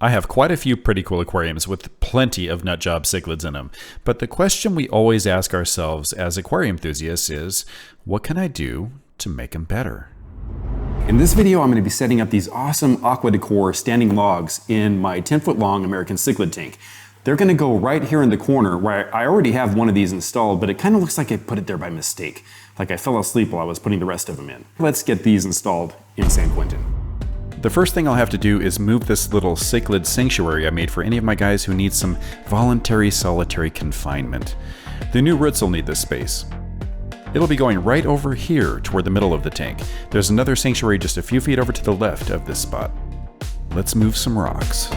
I have quite a few pretty cool aquariums with plenty of nutjob cichlids in them, but the question we always ask ourselves as aquarium enthusiasts is, what can I do to make them better? In this video, I'm going to be setting up these awesome Aquadecor standing logs in my 10-foot long American cichlid tank. They're going to go right here in the corner where I already have one of these installed, but it kind of looks like I put it there by mistake. Like I fell asleep while I was putting the rest of them in. Let's get these installed in San Quentin. The first thing I'll have to do is move this little cichlid sanctuary I made for any of my guys who need some voluntary solitary confinement. The new roots will need this space. It'll be going right over here toward the middle of the tank. There's another sanctuary just a few feet over to the left of this spot. Let's move some rocks.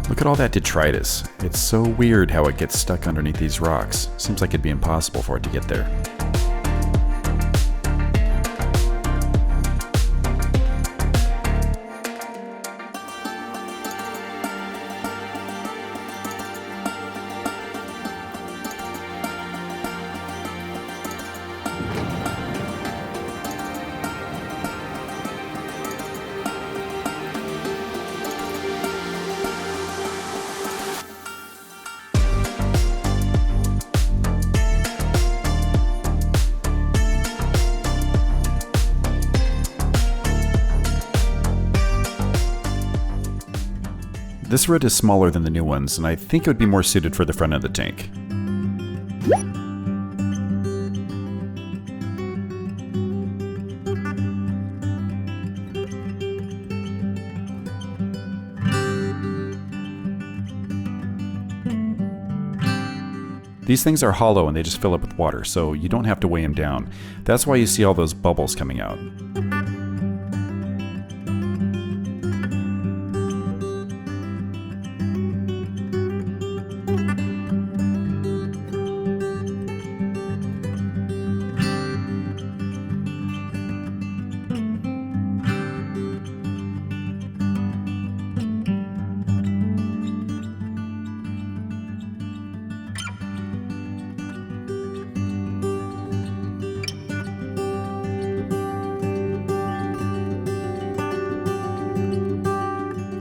Look at all that detritus. It's so weird how it gets stuck underneath these rocks. Seems like it'd be impossible for it to get there. This root is smaller than the new ones, and I think it would be more suited for the front of the tank. These things are hollow and they just fill up with water, so you don't have to weigh them down. That's why you see all those bubbles coming out.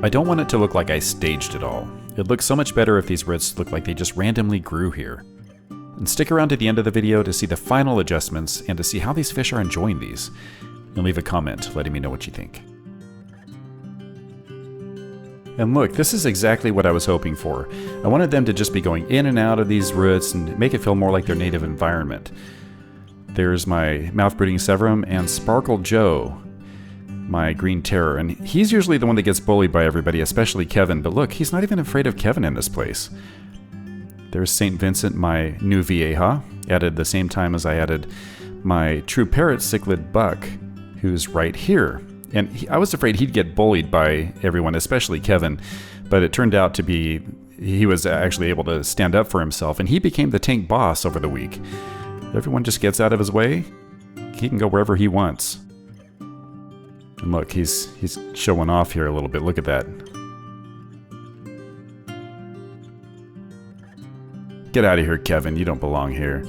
I don't want it to look like I staged it all. It looks so much better if these roots look like they just randomly grew here. And stick around to the end of the video to see the final adjustments and to see how these fish are enjoying these. And leave a comment letting me know what you think. And look, this is exactly what I was hoping for. I wanted them to just be going in and out of these roots and make it feel more like their native environment. There's my mouth-brooding Severum and Sparkle Joe, my green terror, and he's usually the one that gets bullied by everybody, especially Kevin, but look, he's not even afraid of Kevin in this place. There's St. Vincent, my new Vieja, added the same time as I added my true parrot cichlid Buck, who's right here. And I was afraid he'd get bullied by everyone, especially Kevin, but it turned out to be he was actually able to stand up for himself, and he became the tank boss over the week. Everyone just gets out of his way. He can go wherever he wants. And look, he's showing off here a little bit. Look at that. Get out of here, Kevin. You don't belong here.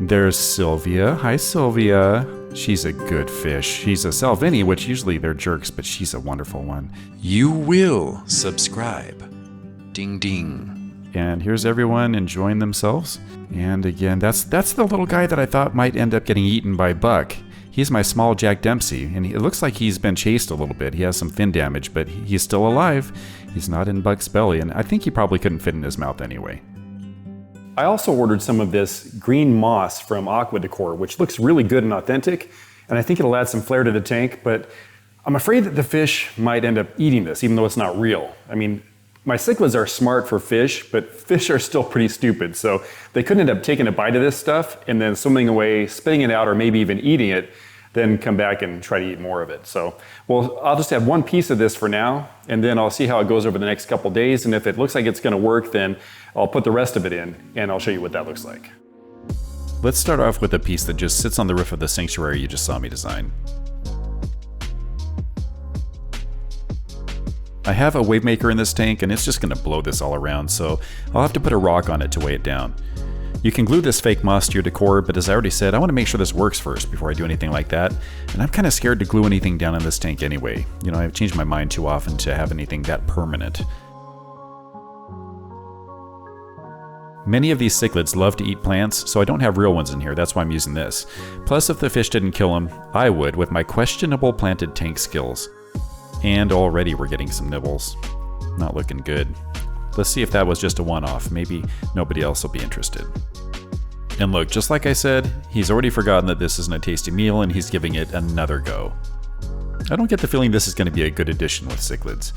There's Sylvia. Hi, Sylvia. She's a good fish. She's a Salvini, which usually they're jerks, but she's a wonderful one. You will subscribe. Ding ding. And here's everyone enjoying themselves. And again, that's the little guy that I thought might end up getting eaten by Buck. He's my small Jack Dempsey, and it looks like he's been chased a little bit. He has some fin damage, but he's still alive. He's not in Buck's belly, and I think he probably couldn't fit in his mouth anyway. I also ordered some of this green moss from Aquadecor, which looks really good and authentic, and I think it'll add some flair to the tank, but I'm afraid that the fish might end up eating this, even though it's not real. I mean, my cichlids are smart for fish, but fish are still pretty stupid, so they could end up taking a bite of this stuff and then swimming away, spitting it out, or maybe even eating it, then come back and try to eat more of it. So, well, I'll just have one piece of this for now, and then I'll see how it goes over the next couple days, and if it looks like it's gonna work, then I'll put the rest of it in, and I'll show you what that looks like. Let's start off with a piece that just sits on the roof of the sanctuary you just saw me design. I have a wave maker in this tank, and it's just gonna blow this all around, so I'll have to put a rock on it to weigh it down. You can glue this fake moss to your decor, but as I already said, I want to make sure this works first before I do anything like that. And I'm kind of scared to glue anything down in this tank anyway. You know, I've changed my mind too often to have anything that permanent. Many of these cichlids love to eat plants, so I don't have real ones in here, that's why I'm using this. Plus, if the fish didn't kill them, I would with my questionable planted tank skills. And already we're getting some nibbles. Not looking good. Let's see if that was just a one-off. Maybe nobody else will be interested. And look, just like I said, he's already forgotten that this isn't a tasty meal and he's giving it another go. I don't get the feeling this is going to be a good addition with cichlids.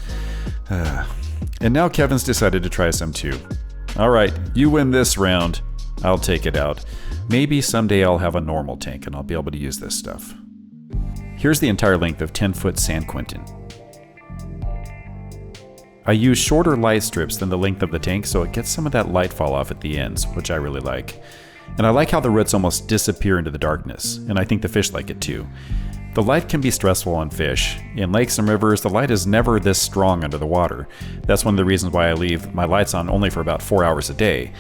And now Kevin's decided to try some too. Alright, you win this round. I'll take it out. Maybe someday I'll have a normal tank and I'll be able to use this stuff. Here's the entire length of 10-foot San Quentin. I use shorter light strips than the length of the tank so it gets some of that light fall off at the ends, which I really like. And I like how the roots almost disappear into the darkness, and I think the fish like it too. The light can be stressful on fish. In lakes and rivers, the light is never this strong under the water. That's one of the reasons why I leave my lights on only for about 4 hours a day.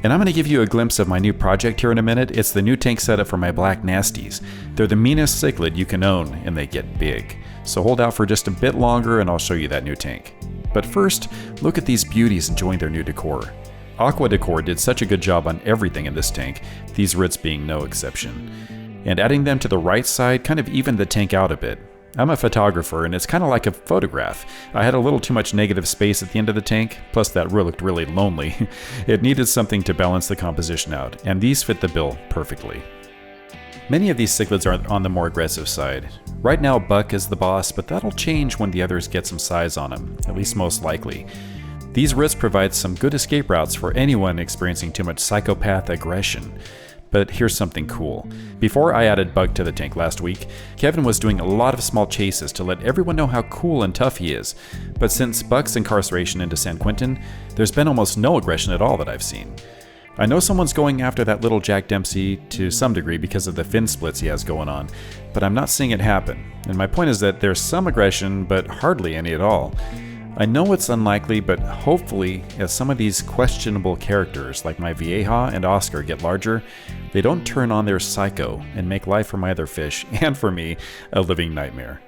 And I'm going to give you a glimpse of my new project here in a minute. It's the new tank setup for my black nasties. They're the meanest cichlid you can own, and they get big. So hold out for just a bit longer and I'll show you that new tank. But first, look at these beauties enjoying their new decor. Aquadecor did such a good job on everything in this tank, these roots being no exception. And adding them to the right side kind of evened the tank out a bit. I'm a photographer and it's kind of like a photograph. I had a little too much negative space at the end of the tank, plus that room looked really lonely. It needed something to balance the composition out, and these fit the bill perfectly. Many of these cichlids are on the more aggressive side. Right now Buck is the boss, but that'll change when the others get some size on him, at least most likely. These roots provide some good escape routes for anyone experiencing too much psychopath aggression. But here's something cool. Before I added Bug to the tank last week, Kevin was doing a lot of small chases to let everyone know how cool and tough he is. But since Bug's incarceration into San Quentin, there's been almost no aggression at all that I've seen. I know someone's going after that little Jack Dempsey to some degree because of the fin splits he has going on, but I'm not seeing it happen. And my point is that there's some aggression, but hardly any at all. I know it's unlikely, but hopefully, as some of these questionable characters like my Vieja and Oscar get larger, they don't turn on their psycho and make life for my other fish, and for me, a living nightmare.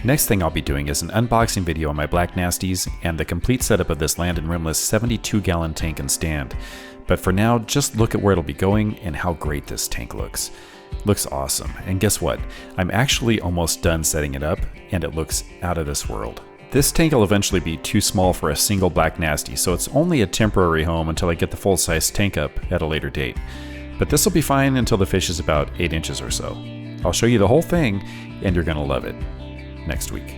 Next thing I'll be doing is an unboxing video on my black nasties and the complete setup of this land and rimless 72-gallon tank and stand. But for now, just look at where it'll be going and how great this tank looks. Looks awesome, and guess what? I'm actually almost done setting it up, and it looks out of this world. This tank will eventually be too small for a single black nasty, so it's only a temporary home until I get the full-size tank up at a later date. But this will be fine until the fish is about 8 inches or so. I'll show you the whole thing, and you're gonna love it next week.